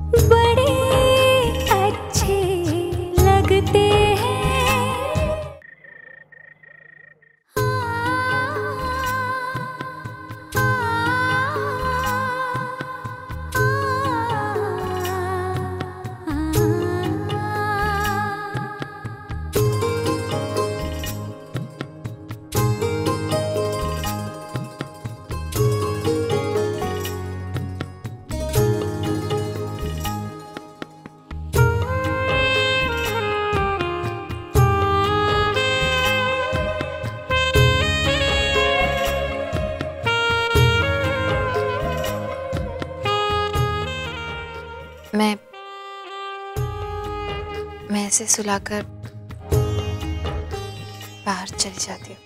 बड़े अच्छे लगते हैं। मैं ऐसे सुलाकर बाहर चली जाती हूँ।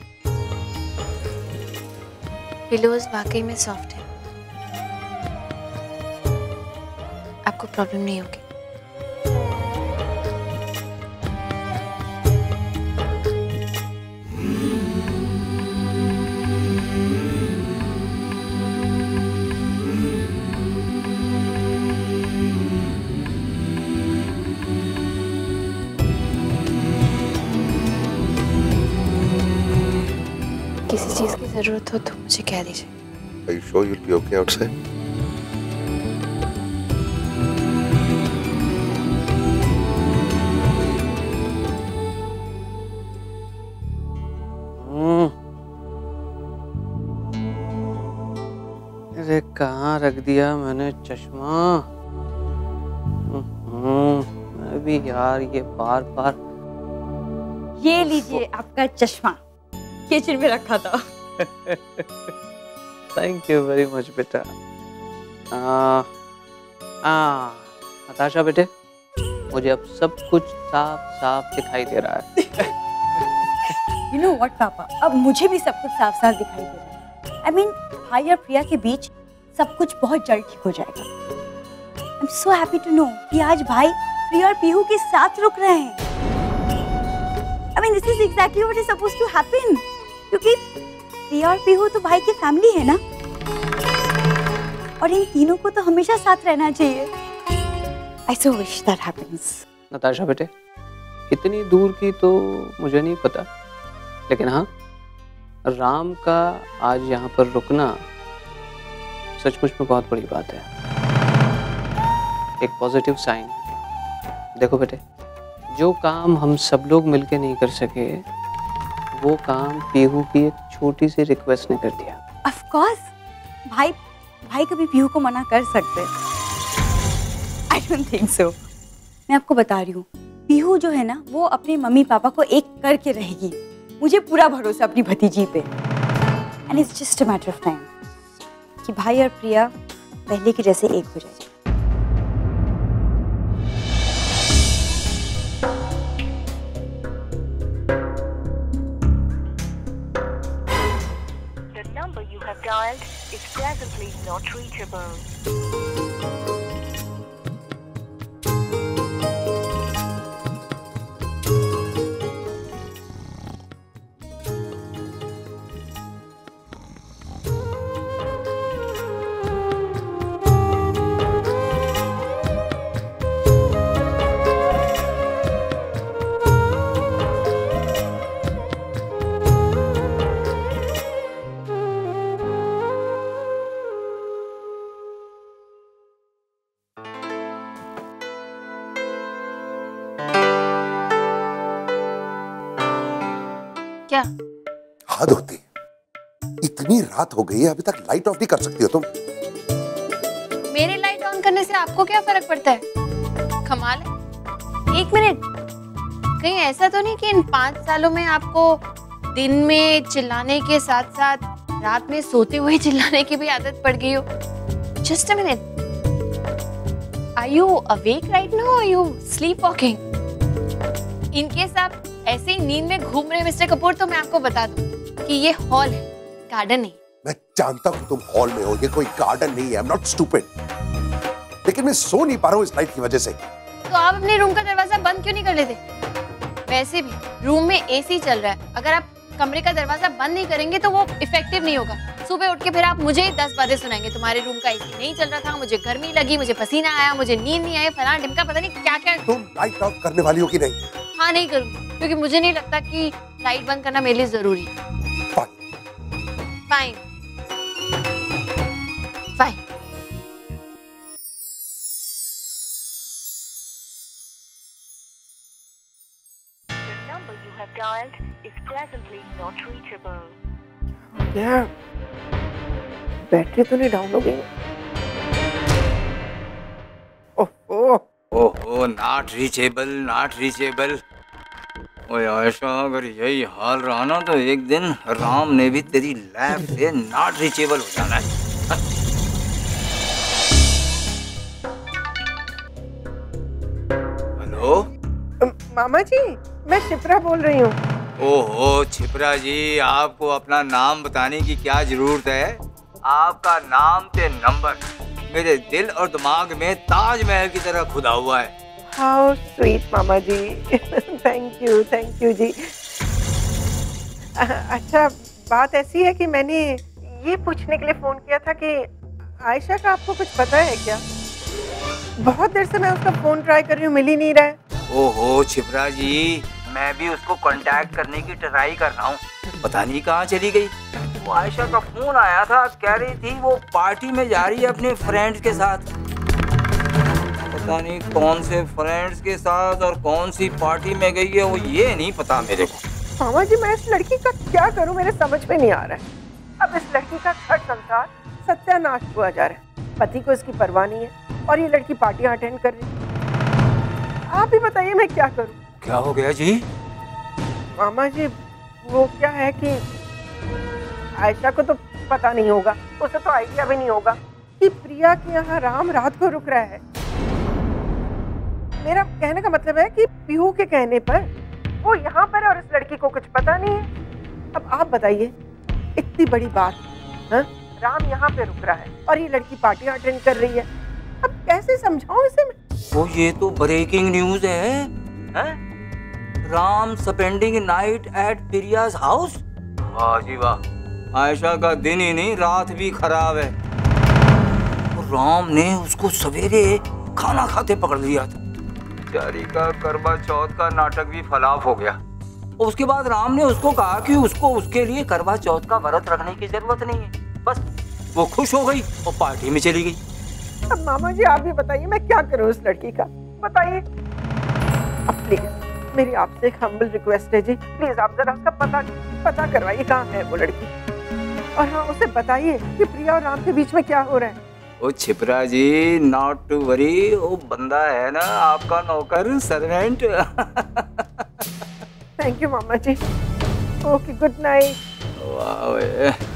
पिलोज वाकई में सॉफ्ट है, आपको प्रॉब्लम नहीं होगी। किसी चीज की जरूरत हो तो मुझे कह दीजिए। Are you sure you'll be okay outside? अरे कहाँ रख दिया मैंने चश्मा? मैं भी यार ये बार बार। ये लीजिए आपका चश्मा, किचन में रखा था। थैंक यू वेरी मच बेटा। नताशा बेटे, मुझे अब सब कुछ साफ साफ दिखाई दे रहा है। You know what पापा, अब मुझे भी सब कुछ साफ साफ दिखाई दे रहा है। I mean, भाई और प्रिया के बीच सब कुछ बहुत जल्द ठीक हो जाएगा। I'm so happy to know कि आज भाई प्रिया और पीहू के साथ रुक रहे हैं। I mean, this is exactly what is supposed to happen. क्योंकि प्रिया और पीहू तो भाई की फैमिली है ना, और इन तीनों को तो हमेशा साथ रहना चाहिए। I so wish that happens. Natasha बेटे, इतनी दूर की तो मुझे नहीं पता, लेकिन हाँ, राम का आज यहाँ पर रुकना सचमुच में बहुत बड़ी बात है, एक पॉजिटिव साइन। देखो बेटे, जो काम हम सब लोग मिलके नहीं कर सके, वो काम पीहू की एक छोटी सी रिक्वेस्ट ने कर दिया। Of course, भाई कभी पीहू को मना कर सकते? I don't think so. मैं आपको बता रही हूँ, पीहू जो है ना, वो अपने मम्मी पापा को एक करके रहेगी। मुझे पूरा भरोसा अपनी भतीजी पे। And it's just a matter of time कि भाई और प्रिया पहले की जैसे एक हो जाए। The number you have dialed is presently not reachable. क्या हद होती, इतनी रात हो गई है, अभी तक लाइट ऑफ नहीं कर सकती हो तुम? मेरे लाइट ऑन करने से आपको क्या फर्क पड़ता है? कमाल है। एक मिनट, कहीं ऐसा तो नहीं कि इन 5 सालों में आपको दिन में चिल्लाने के साथ साथ रात में सोते हुए चिल्लाने की भी आदत पड़ गई हो? Just a minute, are you awake right now? Are you sleep walking? In case आप ऐसे ही नींद में घूम रहे मिस्टर कपूर, तो मैं आपको बता दूं कि ये हॉल है, गार्डन नहीं। मैं जानता हूँ तुम हॉल में हो, ये कोई गार्डन नहीं है। आई एम नॉट स्टूपिड, लेकिन मैं सो नहीं पा रहा हूँ इस लाइट की वजह से। तो आप अपने रूम का दरवाजा बंद क्यों नहीं कर लेते? वैसे भी रूम में एसी चल रहा है, अगर आप कमरे का दरवाजा बंद नहीं करेंगे तो वो इफेक्टिव नहीं होगा। सुबह उठ के फिर आप मुझे 10 बातें सुनाएंगे, तुम्हारे रूम का एसी नहीं चल रहा था, मुझे गर्मी लगी, मुझे पसीना आया, मुझे नींद नहीं आई, फलाना ढिमका, पता नहीं क्या क्या। तुम लाइट ऑफ करने वाली हो कि नहीं? हाँ नहीं करूँगी, क्योंकि मुझे नहीं लगता कि लाइट बंद करना मेरे लिए जरूरी है। Fine fine. The number you have dialed is presently not reachable. क्या बैटरी तो नहीं डाउन हो गई? ओह ओहो, नॉट रीचेबल, नॉट रीचेबल। ओए आयशा, अगर यही हाल रहा ना तो एक दिन राम ने भी तेरी लैब से नॉट रीचेबल हो जाना है। हेलो मामा जी, मैं शिप्रा बोल रही हूँ। ओहो छिपरा जी, आपको अपना नाम बताने की क्या जरूरत है? आपका नाम ते नंबर मेरे दिल और दिमाग में ताजमहल की तरह खुदा हुआ है। हाउ स्वीट मामा जी। थैंक यू जी। अच्छा, बात ऐसी है कि मैंने ये पूछने के लिए फोन किया था कि आयशा का आपको कुछ पता है क्या? बहुत देर से मैं उसका फोन ट्राई कर रही हूँ, मिल ही नहीं रहा है। ओहो छिपरा जी, मैं भी उसको कांटेक्ट करने की ट्राई कर रहा हूँ, पता नहीं कहाँ चली गई। वो आयशा का फोन आया था, कह रही थी वो पार्टी में जा रही है अपने फ्रेंड्स के साथ। पता नहीं कौन से फ्रेंड्स के साथ और कौन सी पार्टी में गई है, वो ये नहीं पता मेरे को। मामा जी, मैं इस लड़की का क्या करूं, मेरे समझ में नहीं आ रहा है। अब इस लड़की का घर संसार सत्यानाश हुआ जा रहा है। पति को इसकी परवाह नहीं है और ये लड़की पार्टियां अटेंड कर रही है। आप ही बताइए मैं क्या करूं? क्या हो गया जी? मामा जी, वो क्या है कि आयशा को तो पता नहीं होगा, उसे तो आइडिया भी नहीं होगा कि प्रिया के यहाँ राम रात को रुक रहा है। मेरा कहने का मतलब है कि पीहू के कहने पर वो यहाँ पर है और इस लड़की को कुछ पता नहीं है। अब आप बताइए, इतनी बड़ी बात, हाँ? राम यहाँ पे रुक रहा है और ये लड़की पार्टियां अटेंड कर रही है। अब कैसे समझाऊं इसे मैं? वो ये तो ब्रेकिंग न्यूज है, हैं? Ram spending night at Priya's house. वाह जी वाह, आयशा का दिन ही नहीं रात भी खराब है। राम ने उसको सवेरे खाना खाते पकड़ लिया था। बेचारी का करवा चौथ का नाटक भी फलाप हो गया। उसके बाद राम ने उसको कहा कि उसको उसके लिए करवा चौथ का व्रत रखने की जरूरत नहीं है। बस वो खुश हो गई और पार्टी में चली गई। अब मामा जी आप भी बताइए मैं क्या करूं इस लड़की का, बताइए। अब प्लीज मेरी आपसे एक हम्बल रिक्वेस्ट है जी, प्लीज आप जरा उसका पता करवाइए कहाँ है वो लड़की। और हाँ, उसे बताइए कि प्रिया और राम के बीच में क्या हो रहा है। ओ Chhipra ji, not to worry, वो बंदा है ना आपका नौकर, सर्वेंट। थैंक यू मामा जी। Okay, good night. वाह।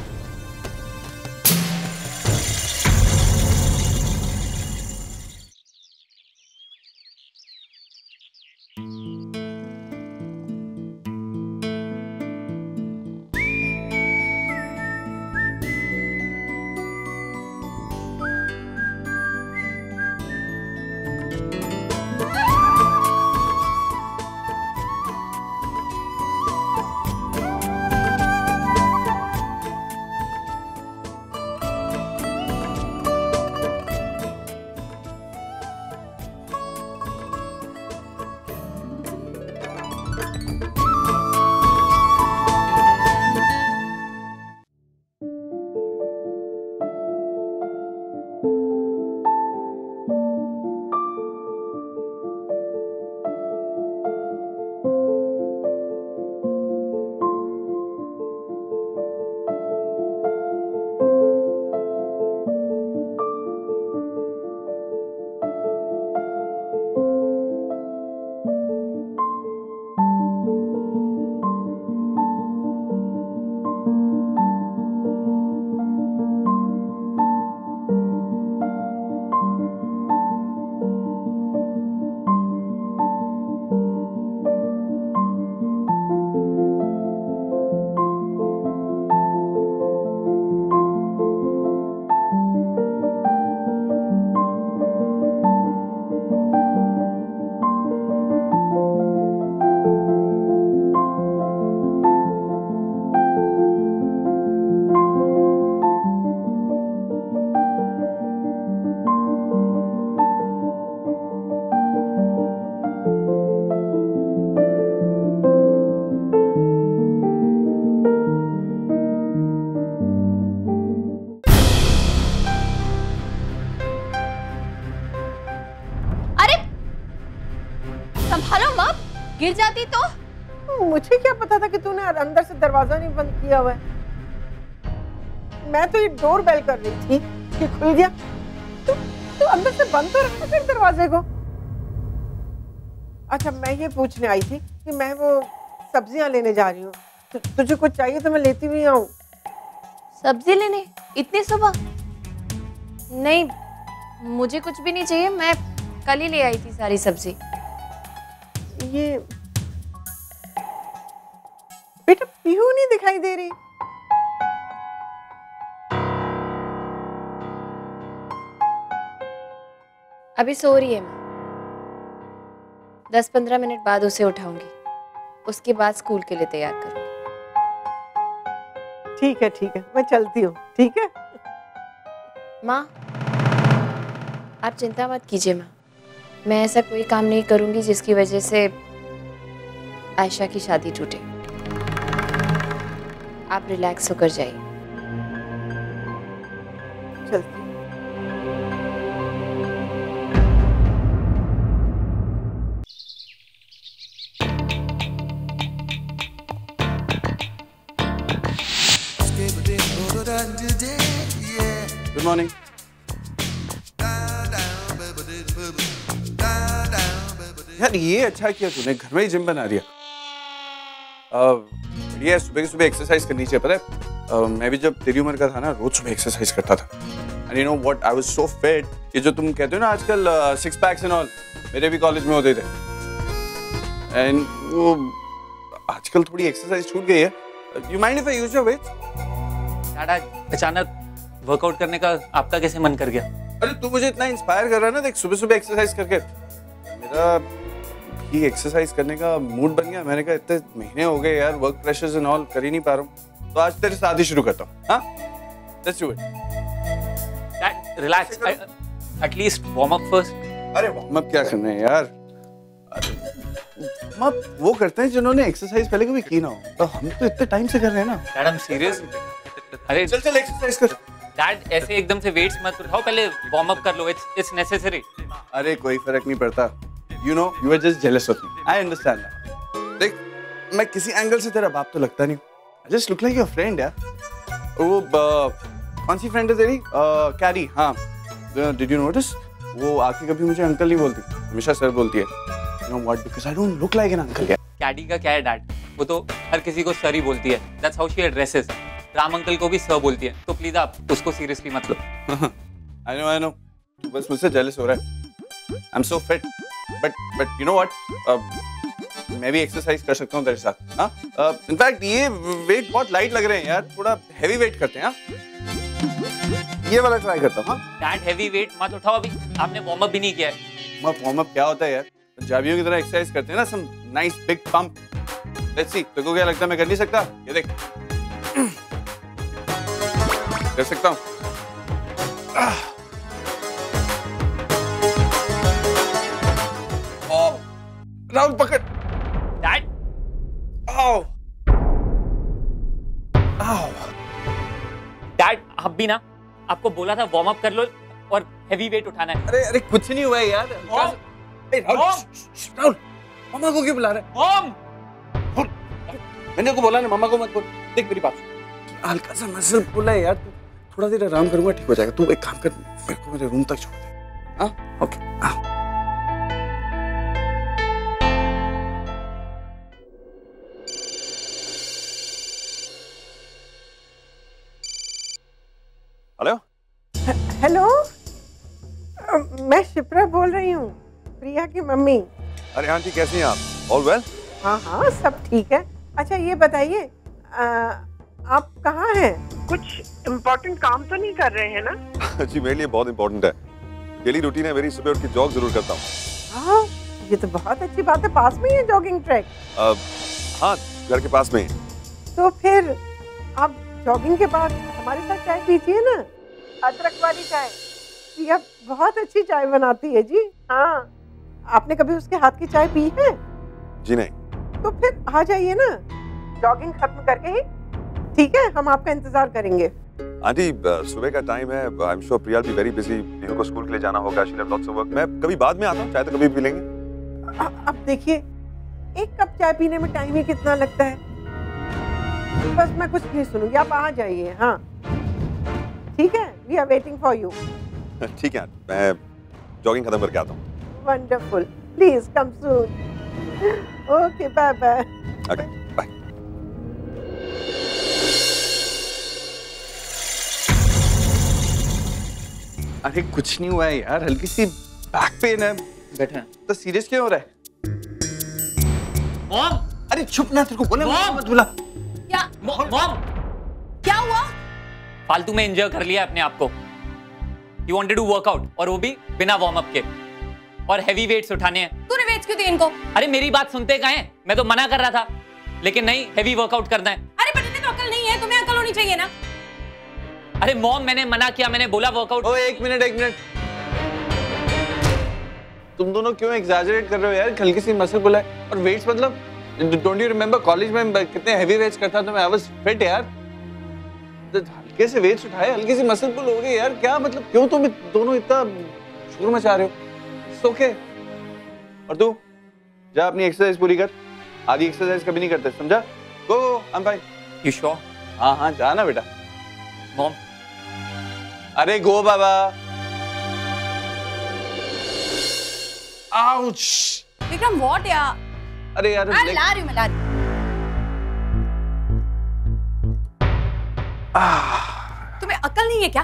संभालो माँ, गिर जाती तो। मुझे क्या पता था कि तूने अंदर से दरवाजा नहीं बंद किया हुआ है। मैं तो ये डोर बेल कर रही थी कि खुल गया। तो अंदर से बंद तो रखा फिर दरवाजे को। अच्छा, मैं ये पूछने आई थी कि मैं वो सब्जियां लेने जा रही हूँ, तुझे कुछ चाहिए तो मैं लेती भी आऊँ। सब्जी लेने इतनी सुबह? नहीं, मुझे कुछ भी नहीं चाहिए, मैं कल ही ले आई थी सारी सब्जी। ये बेटा पीहू नहीं दिखाई दे रही। अभी सो रही है माँ, 10-15 मिनट बाद उसे उठाऊंगी, उसके बाद स्कूल के लिए तैयार करूंगी। ठीक है, मैं चलती हूँ। ठीक है माँ, आप चिंता मत कीजिए माँ, मैं ऐसा कोई काम नहीं करूंगी जिसकी वजह से आयशा की शादी टूटे। आप रिलैक्स होकर जाइए। चलती हूँ। Good morning. यार ये अच्छा किया तूने, घर में ही जिम बना दिया। बढ़िया, सुबह की सुबह एक्सरसाइज करनी चाहिए। पता है मैं भी जब तेरी उम्र का था ना, रोज सुबह एक्सरसाइज करता था। And you know what, I was so fit. ये जो तुम कहते हो ना आजकल 6 पैक्स एंड ऑल, मेरे भी कॉलेज में होते थे। एंड वो आजकल थोड़ी एक्सरसाइज छूट गई है। You mind if I use your weights? Dad, अचानक वर्कआउट करने का आपका कैसे मन कर गया? अरे तू मुझे इतना इंस्पायर कर रहा है ना, देख सुबह सुबह एक्सरसाइज करके मेरा भी एक्सरसाइज करने का मूड बन गया। मैंने कहा इतने महीने हो गए यार, वर्क प्रेशर्स एंड ऑल कर ही नहीं पा रहा हूँ, तो आज तेरे साथ ही शुरू करता हूँ। हाँ, let's do it. Dad relax, at least warm up first. अरे वार्म अप क्या करना है यार, वार्म अप वो करते हैं जिन्होंने एक्सरसाइज पहले कभी की ना हो। तो हम तो इतने टाइम से कर रहे हैं ना। Dad I am serious. अरे चल चल एक्सरसाइज कर। डैड ऐसे एकदम से वेट्स मत उठाओ, पहले वार्म अप कर लो, इट्स नेसेसरी। अरे कोई फर्क नहीं पड़ता, you know you are just jealous of me, I understand that. देख मैं किसी एंगल से तेरा बाप तो लगता नहीं, I just look like your friend यार। वो कौन सी फ्रेंड है तेरी? कैरी। हाँ, डिड यू नोटिस वो आके कभी मुझे अंकल नहीं बोलती, हमेशा सर बोलती है। You know what, because I don't look like an uncle यार। कैडी का क्या है डैड, वो तो हर किसी को सर ही बोलती है, that's how she addresses. Ram uncle को भी सर बोलती है, तो प्लीज आप उसको सीरियसली मत लो। आई नो, बस मुझसे जेलस हो रहा है। I am so fit, but you know what, मैं भी एक्सरसाइज कर सकता हूँ तेरे साथ। हाँ, इनफैक्ट ये वेट बहुत लाइट लग रहे हैं यार, थोड़ा हैवी वेट करते हैं। हाँ, ये वाला ट्राई करता हूँ। हाँ डैड हैवी वेट मत उठाओ, अभी आपने वार्म अप भी नहीं किया है। वार्म अप क्या होता है यार, पंजाबियों की तरह एक्सरसाइज करते हैं ना, some nice big pump. Let's see, तेरे को क्या लगता है मैं कर नहीं सकता? ये देख, कर सकता हूँ। राहुल पकड़। डैड, आओ आओ। डैड आप भी ना, आपको बोला था वार्म अप कर लो और हैवी वेट उठाना है। अरे अरे कुछ नहीं हुआ है यार। राहुल, मामा को क्यों बुला रहा है? मॉम, मैंने को बोला ना मामा को मत बोल। देख मेरी बात सुन, हल्का सा मसल बोला है यार, थोड़ा देर आराम करूंगा ठीक हो जाएगा। तू एक काम कर, मेरे को मेरे रूम तक छोड़ दे। हाँ ओके। हेलो हेलो, मैं शिप्रा बोल रही हूँ, प्रिया की मम्मी। अरे आंटी कैसी हैं आप? All well? हाँ हाँ सब ठीक है। अच्छा ये बताइए, आप कहाँ हैं? कुछ इम्पोर्टेंट काम तो नहीं कर रहे हैं ना? जी मेरे लिए बहुत इंपॉर्टेंट है, डेली रूटीन है मेरी, सुबह उठ के जॉग जरूर करता हूँ। हाँ ये तो बहुत अच्छी बात है, पास में ही है जॉगिंग ट्रैक? हाँ घर के पास में ही। तो फिर आप जॉगिंग के बाद हमारे साथ चाय पीजिए ना, अदरक वाली चाय। प्रिया बहुत अच्छी चाय बनाती है जी। हाँ, आपने कभी उसके हाथ की चाय पी है? जी नहीं। तो फिर आ जाइए ना, जॉगिंग खत्म करके ही। ठीक है, हम आपका इंतजार करेंगे। आंटी सुबह का टाइम है, I am sure Priya will be very busy, Pihu को स्कूल के लिए जाना होगा, she have lots of work. मैं कभी बाद में आता हूँ, चाय तो कभी पी लेंगे। अब देखिए, एक कप चाय पीने में टाइम ही कितना लगता है। बस मैं कुछ नहीं सुनूंगी, आप आ जाइए। हाँ ठीक है, we are waiting for you. ठीक है, मैं जॉगिंग खत्म करके आता हूँ। Wonderful, please come soon. Okay, bye bye. Okay, bye. अरे कुछ नहीं हुआ है यार, हल्की सी बैक पेन है। बैठे हैं। तो सीरियस क्यों हो रहा है? मॉम, अरे चुप ना, तेरे को बोला मॉम! मत बुला। क्या मॉम, क्या हुआ? फालतू में एंजॉय कर लिया अपने आप को। यू वांटेड टू वर्कआउट, और वो भी बिना वार्म अप के, और हेवी वेट्स उठाने हैं। तूने वेट्स क्यों दिए इनको? अरे मेरी बात सुनते कहाँ हैं? मैं तो मना कर रहा था, लेकिन नहीं, हेवी वर्कआउट करना है। अरे बेटे, तेरे को अकल नहीं है, तुम्हें अकल होनी चाहिए ना। अरे मॉम, मैंने मना किया, मैंने बोला वर्कआउट। ओ एक मिनट, तुम दोनों क्यों एग्जैजरेट कर रहे हो यार? हल्की सी मसल बुला है, और वेट्स मतलब डोंट यू रिमेंबर कॉलेज में कितने हेवी वेट्स करता था मैं? आई वाज फिट यार। तो हल्के से वेट्स उठाए, हल्की सी मसल पुल हो गई यार। क्या मतलब, क्यों तुम दोनों इतना शोर मचा रहे हो? It's okay. और तू जा अपनी एक्सरसाइज पूरी कर, आधी एक्सरसाइज कभी नहीं करते, समझा? Go, I am fine. You sure? हाँ जा ना बेटा। मॉम, अरे गो बाबा। आउच। विक्रम, व्हाट यार? अरे यार मैं ला रही हूँ। तुम्हें अकल नहीं है क्या?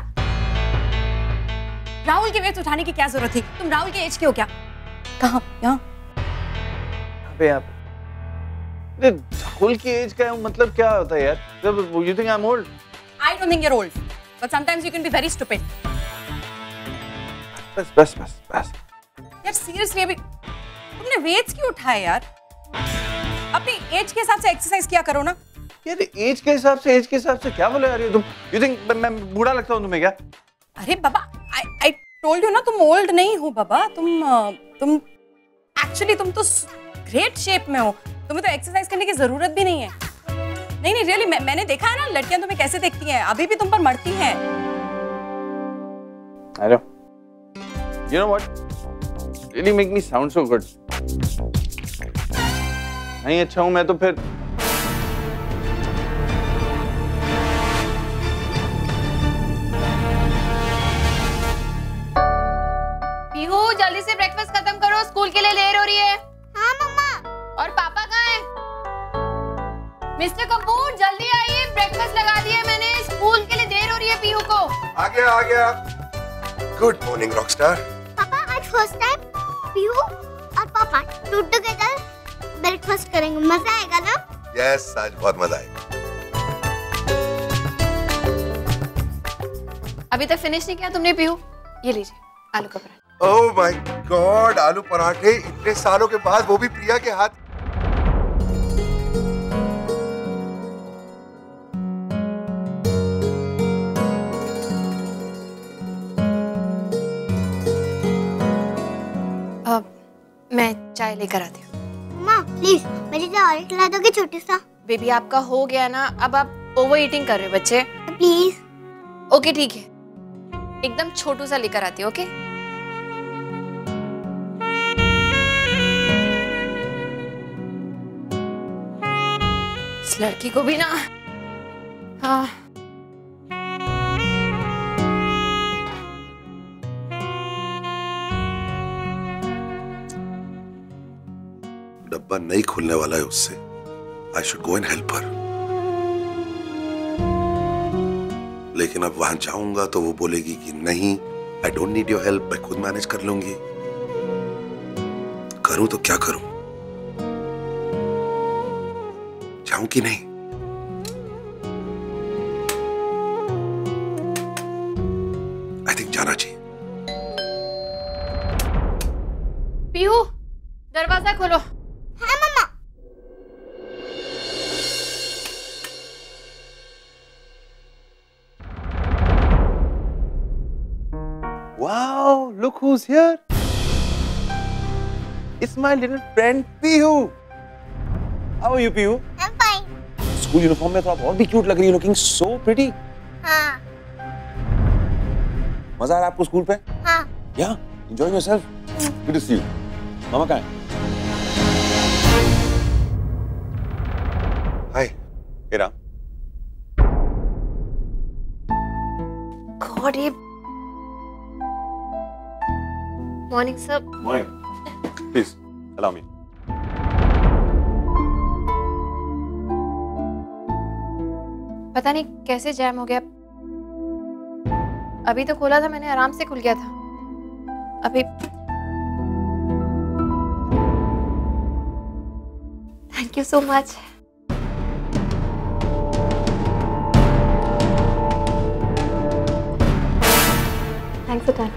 राहुल के वेट्स उठाने की क्या जरूरत थी? तुम राहुल के एज के हो क्या? कहाँ? यहाँ? अबे यार, राहुल की एज का मतलब क्या होता है यार? You think I'm old? I don't think you're old, but sometimes you can be very stupid. बस। यार सीरियसली, अभी तुमने वेट्स क्यों उठाए यार? अपनी एज के हिसाब से एक्सरसाइज किया करो ना। यार एज के हिसाब से क्या बोले यार ये तुम? You think मैं बूढ़ा लगता हूँ तुम्हें क्या? अरे बाबा, I told you ना, तुम ओल्ड नहीं हो बाबा। तुम एक्चुअली तुम तो ग्रेट शेप में हो। तुम्हें तो एक्सरसाइज करने की जरूरत भी नहीं है। नहीं रियली, मैंने देखा है ना, लड़कियां तुम्हें कैसे देखती हैं, अभी भी तुम पर मरती हैं। I know. You know what? Really make me sound so good. नहीं अच्छा हूँ मैं तो फिर। पीहू, जल्दी से ब्रेकफास्ट खत्म करो, स्कूल के लिए देर हो रही है। हाँ मम्मा। और पापा कहाँ हैं? मिस्टर कपूर, जल्दी आइए, ब्रेकफास्ट लगा दिया मैंने, स्कूल के लिए देर हो रही है पीहू को। आ गया। Good morning Rockstar. पापा, आज फर्स्ट टाइम पीहू और पापा टुगेदर ब्रेकफास्ट करेंगे, मजा आएगा ना? यस, आज बहुत मजा आएगा। अभी तक फिनिश नहीं किया तुमने पीहू? ये लीजिए, आलू का पराठा। ओह माय गॉड, आलू पराठे इतने सालों के बाद, वो भी प्रिया के हाथ। मैं चाय लेकर आती हूँ। माँ प्लीज मेरे लिए और खिला दोगे छोटा सा? बेबी, आपका हो गया ना, अब आप ओवर ईटिंग कर रहे हो बच्चे। प्लीज। ओके ठीक है, एकदम छोटू सा लेकर आती हूँ। ओके इस लड़की को भी ना। हाँ डब्बा नहीं खुलने वाला है उससे। I should go and help her. लेकिन अब वहां जाऊंगा तो वो बोलेगी कि नहीं, I don't need your help, मैं खुद मैनेज कर लूंगी। करूं तो क्या करूं? जाऊं कि नहीं? आई थिंक जाना चाहिए। पीहू, दरवाजा खोलो। हाँ मम्मा। Wow, look who's here. It's my little friend Pihu. How are you, Pihu? I'm fine. School uniform में तो आप और भी cute लग रही है, looking so pretty. हाँ मजा आ रहा है आपको स्कूल पे? हाँ। Yeah, enjoying yourself. Good to see you. मामा कहाँ है? हेरा गॉड ये morning sir. Morning please allow me. पता नहीं कैसे जैम हो गया। अभी तो खोला था मैंने, आराम से खुल गया था। अभी thank you so much. Thanks a ton.